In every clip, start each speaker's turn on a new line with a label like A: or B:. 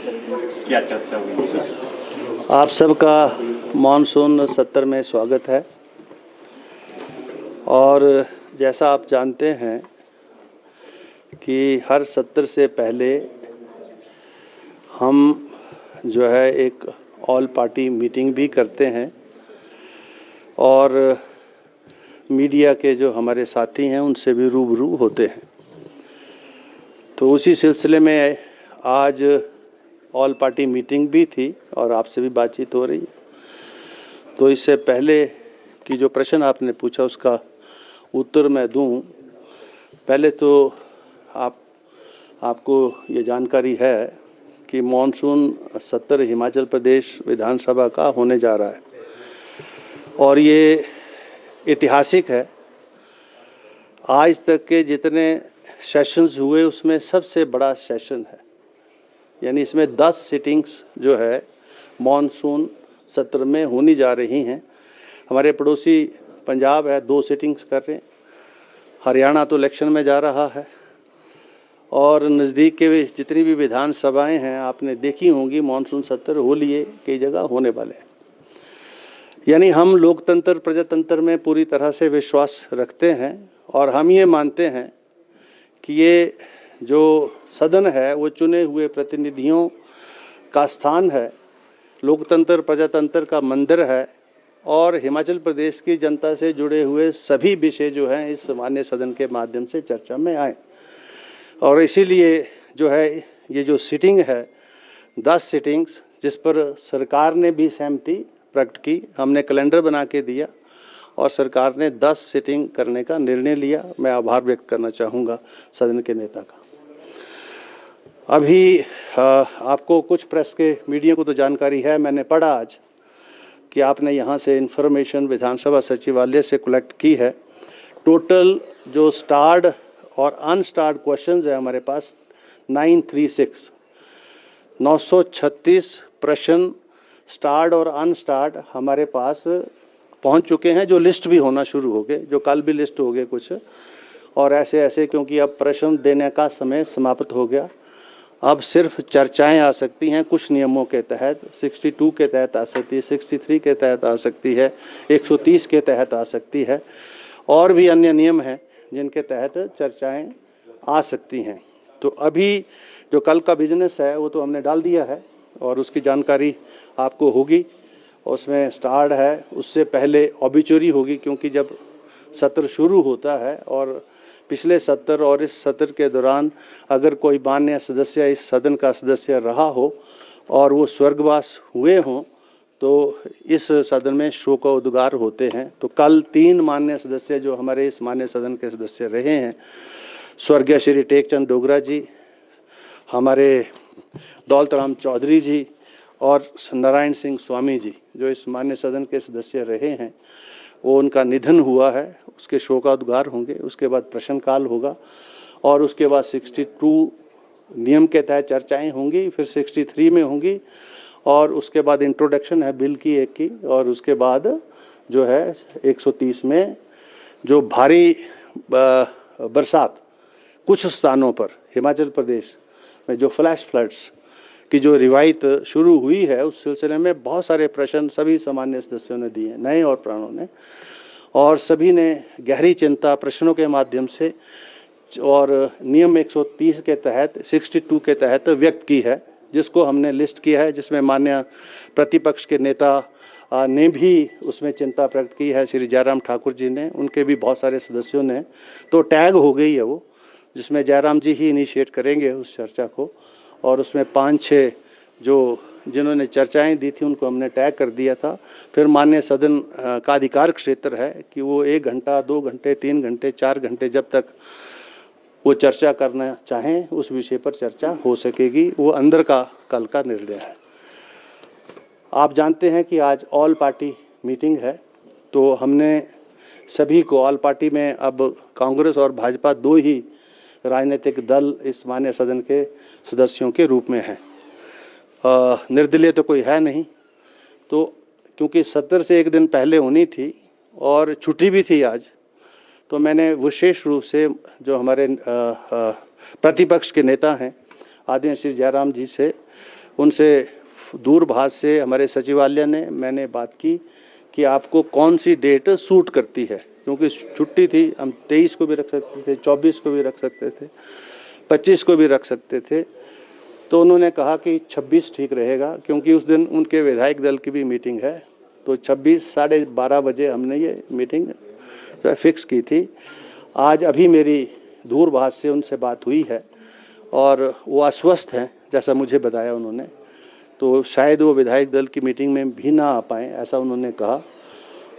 A: क्या चर्चा हुई?
B: आप सबका मानसून सत्र में स्वागत है। और जैसा आप जानते हैं कि हर सत्र से पहले हम जो है एक ऑल पार्टी मीटिंग भी करते हैं और मीडिया के जो हमारे साथी हैं उनसे भी रूबरू होते हैं। तो उसी सिलसिले में आज ऑल पार्टी मीटिंग भी थी और आपसे भी बातचीत हो रही है। तो इससे पहले कि जो प्रश्न आपने पूछा उसका उत्तर मैं दूं, पहले तो आपको ये जानकारी है कि मानसून सत्र हिमाचल प्रदेश विधानसभा का होने जा रहा है और ये ऐतिहासिक है। आज तक के जितने सेशंस हुए उसमें सबसे बड़ा सेशन है, यानी इसमें 10 सिटिंग्स जो है मानसून सत्र में होनी जा रही हैं। हमारे पड़ोसी पंजाब है 2 सिटिंग्स कर रहे हैं, हरियाणा तो इलेक्शन में जा रहा है और नज़दीक के जितनी भी विधानसभाएं हैं आपने देखी होंगी मानसून सत्र हो लिए कई जगह होने वाले हैं। यानी हम लोकतंत्र प्रजातंत्र में पूरी तरह से विश्वास रखते हैं और हम ये मानते हैं कि ये जो सदन है वो चुने हुए प्रतिनिधियों का स्थान है, लोकतंत्र प्रजातंत्र का मंदिर है और हिमाचल प्रदेश की जनता से जुड़े हुए सभी विषय जो हैं इस माननीय सदन के माध्यम से चर्चा में आए। और इसीलिए जो है ये जो सिटिंग है 10 सिटिंग्स जिस पर सरकार ने भी सहमति प्रकट की, हमने कैलेंडर बना के दिया और सरकार ने 10 सिटिंग करने का निर्णय लिया। मैं आभार व्यक्त करना चाहूँगा सदन के नेता का। अभी आपको कुछ प्रेस के मीडिया को तो जानकारी है, मैंने पढ़ा आज कि आपने यहाँ से इन्फॉर्मेशन विधानसभा सचिवालय से कलेक्ट की है। टोटल जो स्टार्ड और अनस्टार्ड क्वेश्चंस है हमारे पास 936 प्रश्न स्टार्ड और अनस्टार्ड हमारे पास पहुंच चुके हैं, जो लिस्ट भी होना शुरू हो गए, जो कल भी लिस्ट हो गए कुछ और ऐसे क्योंकि अब प्रश्न देने का समय समाप्त हो गया। अब सिर्फ चर्चाएं आ सकती हैं कुछ नियमों के तहत, 62 के तहत आ सकती है, 63 के तहत आ सकती है, 130 के तहत आ सकती है और भी अन्य नियम हैं जिनके तहत चर्चाएं आ सकती हैं। तो अभी जो कल का बिजनेस है वो तो हमने डाल दिया है और उसकी जानकारी आपको होगी। उसमें स्टार्ट है, उससे पहले ऑबिचुरी होगी क्योंकि जब सत्र शुरू होता है और पिछले सत्र और इस सत्र के दौरान अगर कोई माननीय सदस्य इस सदन का सदस्य रहा हो और वो स्वर्गवास हुए हों तो इस सदन में शोकोद्गार होते हैं। तो कल 3 माननीय सदस्य जो हमारे इस माननीय सदन के सदस्य रहे हैं, स्वर्गीय श्री टेकचंद डोगरा जी, हमारे दौलत राम चौधरी जी और नारायण सिंह स्वामी जी जो इस माननीय सदन के सदस्य रहे हैं, वो उनका निधन हुआ है, उसके शोकोद्गार होंगे। उसके बाद प्रश्नकाल होगा और उसके बाद 62 नियम के तहत चर्चाएं होंगी, फिर 63 में होंगी और उसके बाद इंट्रोडक्शन है बिल की एक की और उसके बाद जो है 130 में जो भारी बरसात कुछ स्थानों पर हिमाचल प्रदेश में जो फ्लैश फ्लड्स की जो रिवायत शुरू हुई है उस सिलसिले में बहुत सारे प्रश्न सभी सामान्य सदस्यों ने दिए, नए और पुरानों ने, और सभी ने गहरी चिंता प्रश्नों के माध्यम से और नियम 130 के तहत 62 के तहत व्यक्त की है, जिसको हमने लिस्ट किया है, जिसमें माननीय प्रतिपक्ष के नेता ने भी उसमें चिंता प्रकट की है, श्री जयराम ठाकुर जी ने, उनके भी बहुत सारे सदस्यों ने। तो टैग हो गई है वो, जिसमें जयराम जी ही इनिशिएट करेंगे उस चर्चा को और उसमें 5-6 जो जिन्होंने चर्चाएं दी थी उनको हमने टैग कर दिया था। फिर माननीय सदन का अधिकार क्षेत्र है कि वो 1 घंटा 2 घंटे 3 घंटे 4 घंटे जब तक वो चर्चा करना चाहें उस विषय पर चर्चा हो सकेगी। वो अंदर का कल का निर्णय है। आप जानते हैं कि आज ऑल पार्टी मीटिंग है, तो हमने सभी को ऑल पार्टी में अब कांग्रेस और भाजपा 2 ही राजनीतिक दल इस माननीय सदन के सदस्यों के रूप में हैं, निर्दलीय तो कोई है नहीं। तो क्योंकि सत्र से 1 दिन पहले होनी थी और छुट्टी भी थी आज, तो मैंने विशेष रूप से जो हमारे प्रतिपक्ष के नेता हैं आदरणीय श्री जयराम जी से उनसे दूरभाष से हमारे सचिवालय ने मैंने बात की कि आपको कौन सी डेट सूट करती है, क्योंकि छुट्टी थी, हम 23 को भी रख सकते थे, 24 को भी रख सकते थे, 25 को भी रख सकते थे। तो उन्होंने कहा कि 26 ठीक रहेगा, क्योंकि उस दिन उनके विधायक दल की भी मीटिंग है। तो 26 12:30 बजे हमने ये मीटिंग फिक्स की थी। आज अभी मेरी दूरभाष से उनसे बात हुई है और वो अस्वस्थ हैं, जैसा मुझे बताया उन्होंने। तो शायद वो विधायक दल की मीटिंग में भी ना आ पाएँ, ऐसा उन्होंने कहा।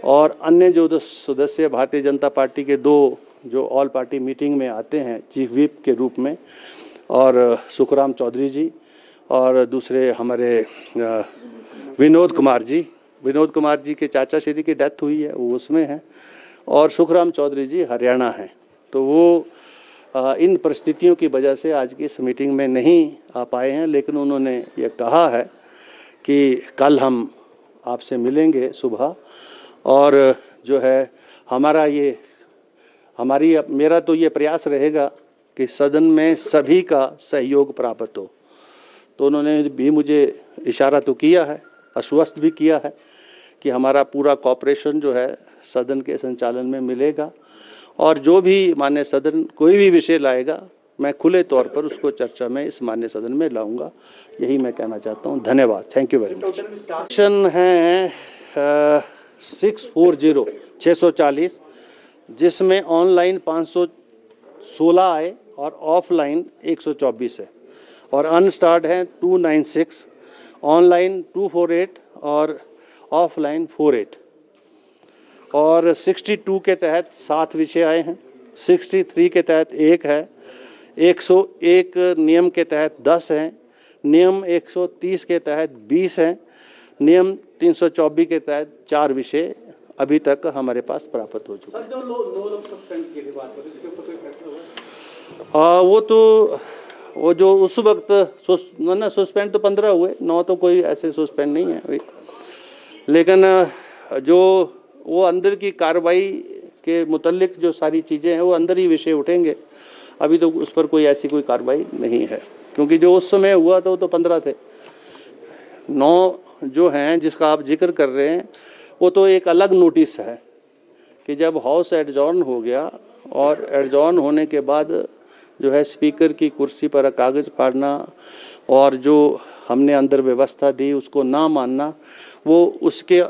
B: और अन्य जो सदस्य भारतीय जनता पार्टी के 2 जो ऑल पार्टी मीटिंग में आते हैं चीफ व्हिप के रूप में, और सुखराम चौधरी जी और दूसरे हमारे विनोद कुमार जी के चाचा श्री की डेथ हुई है, वो उसमें हैं, और सुखराम चौधरी जी हरियाणा हैं। तो वो इन परिस्थितियों की वजह से आज की इस मीटिंग में नहीं आ पाए हैं, लेकिन उन्होंने ये कहा है कि कल हम आपसे मिलेंगे सुबह, और जो है मेरा तो ये प्रयास रहेगा कि सदन में सभी का सहयोग प्राप्त हो। तो उन्होंने भी मुझे इशारा तो किया है, आश्वस्त भी किया है कि हमारा पूरा कॉपरेशन जो है सदन के संचालन में मिलेगा, और जो भी माननीय सदन कोई भी विषय लाएगा, मैं खुले तौर पर उसको चर्चा में इस माननीय सदन में लाऊंगा। यही मैं कहना चाहता हूँ। धन्यवाद। Thank you very much. Section है 640 जिसमें ऑनलाइन 516 आए और ऑफलाइन 124 है, और अनस्टार्ट है 296, ऑनलाइन 248 और ऑफलाइन 48। और 62 के तहत 7 विषय आए हैं, 63 के तहत 1 है, 101 नियम के तहत 10 हैं, नियम 130 के तहत 20 हैं, नियम 324 के तहत 4 विषय अभी तक हमारे पास प्राप्त हो चुके हैं।
A: जो लोग सस्पेंड की बात हो रही है, इसके ऊपर कोई फैसला हुआ?
B: वो जो उस वक्त सस्पेंड तो 15 हुए, 9 तो कोई ऐसे सस्पेंड नहीं है अभी, लेकिन जो वो अंदर की कार्रवाई के मुतल्लिक जो सारी चीज़ें हैं वो अंदर ही विषय उठेंगे। अभी तो उस पर कोई ऐसी कोई कार्रवाई नहीं है, क्योंकि जो उस समय हुआ था वो तो 15 थे। 9 जो हैं जिसका आप जिक्र कर रहे हैं, वो तो एक अलग नोटिस है कि जब हाउस एडजॉर्न हो गया, और एडजॉर्न होने के बाद जो है स्पीकर की कुर्सी पर कागज़ फाड़ना और जो हमने अंदर व्यवस्था दी उसको ना मानना, वो उसके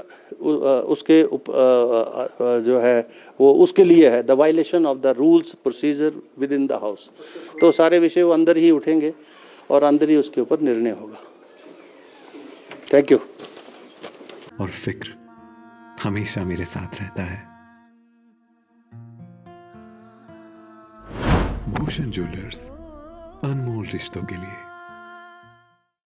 B: जो है वो उसके लिए है, the violation of the rules procedure with in the house. तो सारे विषय वो अंदर ही उठेंगे और अंदर ही उसके ऊपर निर्णय होगा। Thank you.
C: और फिक्र हमेशा मेरे साथ रहता है। भूषण ज्वेलर्स, अनमोल रिश्तों के लिए।